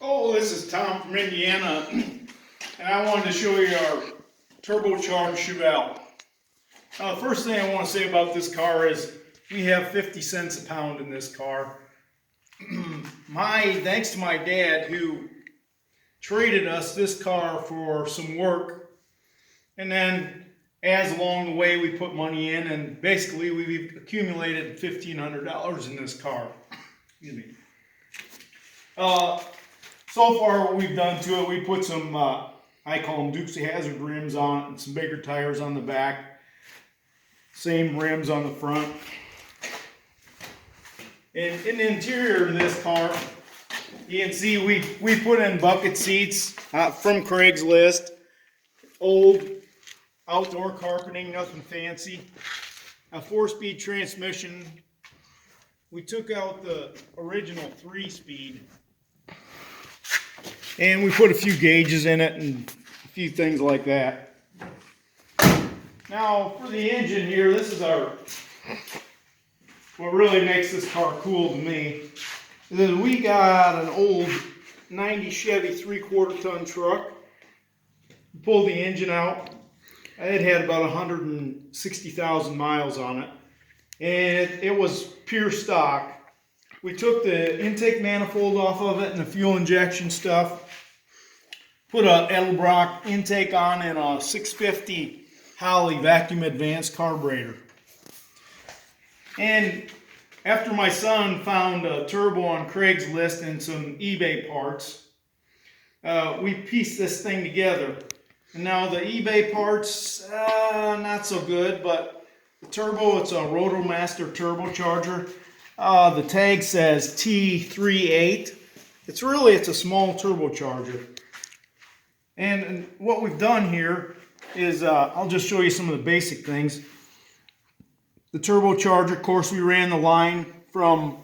Oh, this is Tom from Indiana, and I wanted to show you our turbocharged Chevelle. The first thing I want to say about this car is we have 50 cents a pound in this car. Thanks to my dad, who traded us this car for some work, and then as along the way we put money in, and basically we've accumulated $1,500 in this car. Excuse me. So far what we've done to it, we put some, I call them Dukes of Hazzard rims on it and some bigger tires on the back. Same rims on the front. And in the interior of this car, you can see we put in bucket seats from Craigslist. Old outdoor carpeting, nothing fancy. A 4-speed transmission. We took out the original 3-speed. And we put a few gauges in it and a few things like that. Now for the engine here, this is what really makes this car cool to me is we got an old 90 Chevy 3/4 ton truck. Pulled the engine out. It had about 160,000 miles on it. And it was pure stock. We took the intake manifold off of it and the fuel injection stuff. Put a Edelbrock intake on and a 650 Holley vacuum advanced carburetor. And after my son found a turbo on Craigslist and some eBay parts, we pieced this thing together. And now the eBay parts, not so good, but the turbo, it's a Rotomaster turbocharger. The tag says T38. It's a small turbocharger. And what we've done here is, I'll just show you some of the basic things. The turbocharger, of course, we ran the line from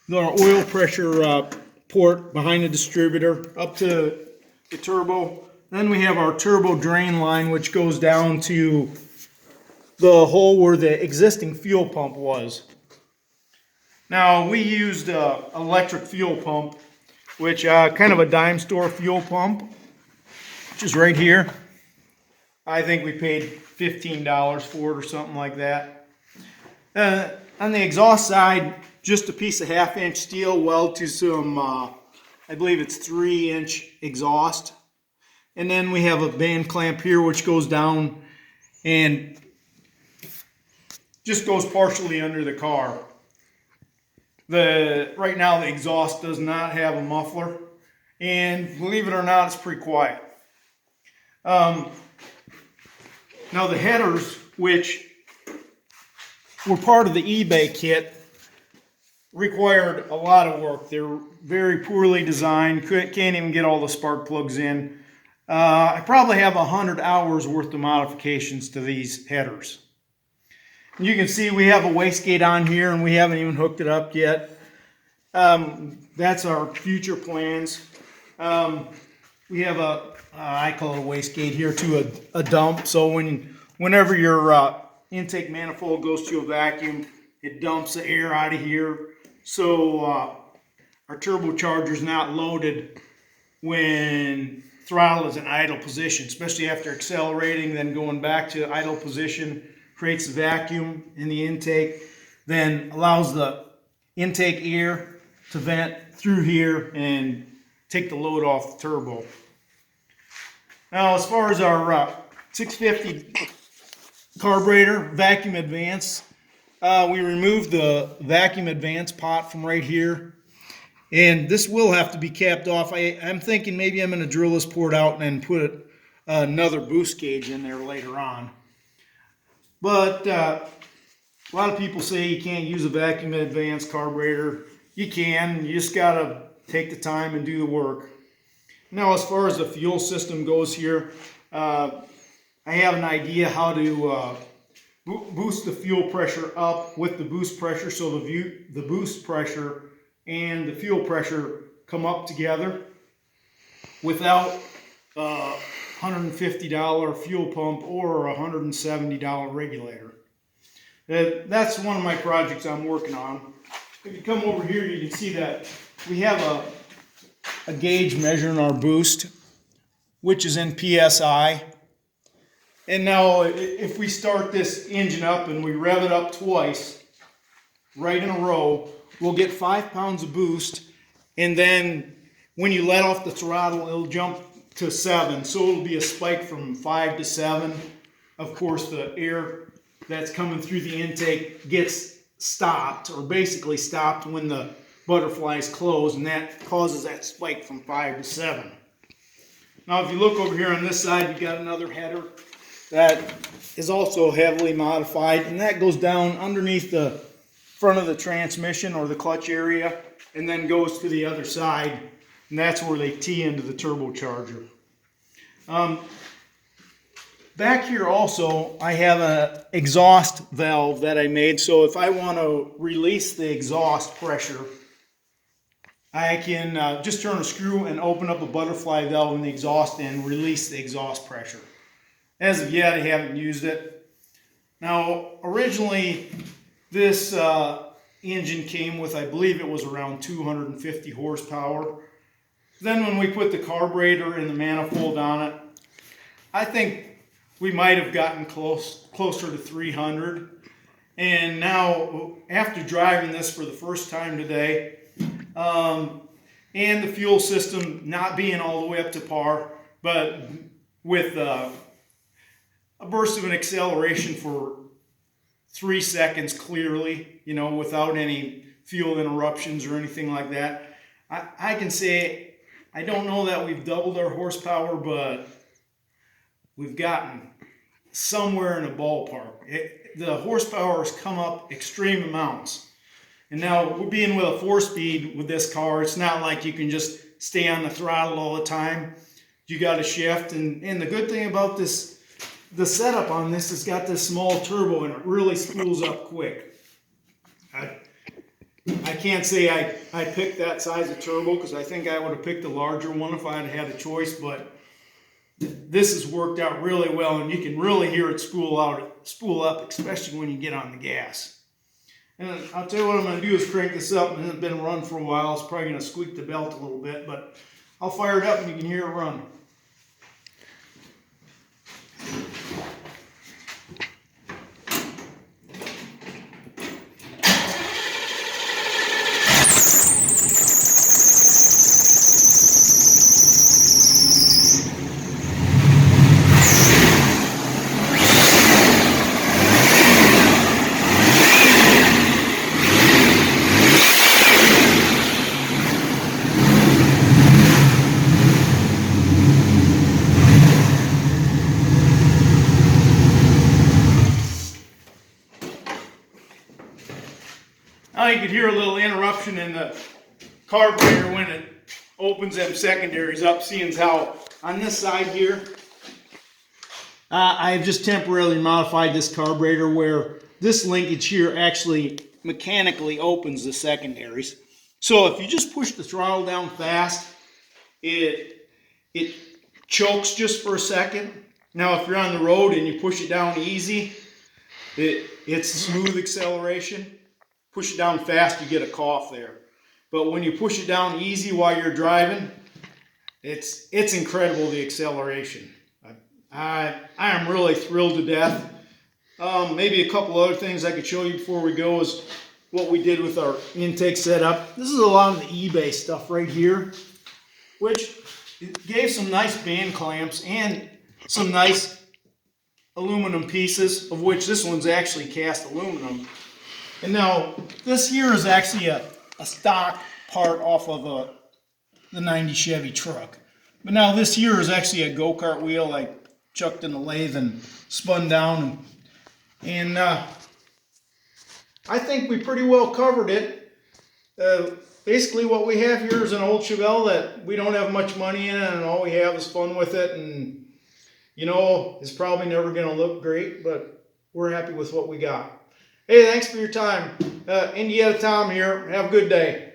the oil pressure port behind the distributor up to the turbo. Then we have our turbo drain line, which goes down to the hole where the existing fuel pump was. Now, we used an electric fuel pump, which kind of a dime store fuel pump, which is right here. I think we paid $15 for it or something like that. On the exhaust side, just a piece of 1/2-inch steel weld to some, I believe it's 3-inch exhaust. And then we have a band clamp here which goes down and just goes partially under the car. Right now the exhaust does not have a muffler, and believe it or not, it's pretty quiet. Now the headers, which were part of the eBay kit, required a lot of work. They're very poorly designed, can't even get all the spark plugs in. I probably have 100 hours worth of modifications to these headers. You can see we have a wastegate on here and we haven't even hooked it up yet. That's our future plans. We have I call it a wastegate here, to a dump. So whenever your intake manifold goes to a vacuum, it dumps the air out of here. So our turbocharger is not loaded when throttle is in idle position, especially after accelerating, then going back to idle position, creates a vacuum in the intake, then allows the intake air to vent through here and take the load off the turbo. Now, as far as our 650 carburetor, vacuum advance, we removed the vacuum advance pot from right here. And this will have to be capped off. I'm thinking maybe I'm going to drill this port out and then put another boost gauge in there later on. But a lot of people say you can't use a vacuum advance carburetor. You can. You just got to take the time and do the work. Now, as far as the fuel system goes here, I have an idea how to boost the fuel pressure up with the boost pressure, so the boost pressure and the fuel pressure come up together without a $150 fuel pump or a $170 regulator. That's one of my projects I'm working on. If you come over here, you can see that we have a gauge measuring our boost, which is in PSI. And now if we start this engine up and we rev it up twice, right in a row, we'll get 5 pounds of boost. And then when you let off the throttle, it'll jump to 7. So it'll be a spike from 5 to 7. Of course, the air that's coming through the intake gets stopped, or basically stopped, when the butterflies close, and that causes that spike from 5 to 7. Now if you look over here on this side, you got another header that is also heavily modified, and that goes down underneath the front of the transmission or the clutch area and then goes to the other side, and that's where they tee into the turbocharger. Back here also I have an exhaust valve that I made, so if I want to release the exhaust pressure, I can just turn a screw and open up a butterfly valve in the exhaust and release the exhaust pressure. As of yet, I haven't used it. Now, originally, this engine came with, I believe it was around 250 horsepower. Then when we put the carburetor and the manifold on it, I think we might have gotten closer to 300. And now, after driving this for the first time today, and the fuel system not being all the way up to par, but with a burst of an acceleration for 3 seconds clearly, you know, without any fuel interruptions or anything like that, I can say I don't know that we've doubled our horsepower, but we've gotten somewhere in a ballpark. The horsepower has come up extreme amounts. And now, being with a 4-speed with this car, it's not like you can just stay on the throttle all the time. You got to shift. And the good thing about this, the setup on this, has got this small turbo, and it really spools up quick. I can't say I picked that size of turbo, because I think I would have picked a larger one if I had had a choice, but this has worked out really well, and you can really hear it spool up, especially when you get on the gas. And I'll tell you what I'm going to do is crank this up, and it's been run for a while. It's probably going to squeak the belt a little bit, but I'll fire it up and you can hear it run. Now you could hear a little interruption in the carburetor when it opens them secondaries up, seeing how on this side here, I've just temporarily modified this carburetor where this linkage here actually mechanically opens the secondaries. So if you just push the throttle down fast, it chokes just for a second. Now if you're on the road and you push it down easy, it's smooth acceleration. Push it down fast, you get a cough there. But when you push it down easy while you're driving, it's incredible, the acceleration. I am really thrilled to death. Maybe a couple other things I could show you before we go is what we did with our intake setup. This is a lot of the eBay stuff right here, which gave some nice band clamps and some nice aluminum pieces, of which this one's actually cast aluminum. And now, this here is actually a stock part off of the 90 Chevy truck. But now this here is actually a go-kart wheel I chucked in the lathe and spun down. And I think we pretty well covered it. Basically what we have here is an old Chevelle that we don't have much money in, and all we have is fun with it. And, you know, it's probably never going to look great, but we're happy with what we got. Hey, thanks for your time. Indiana Tom here. Have a good day.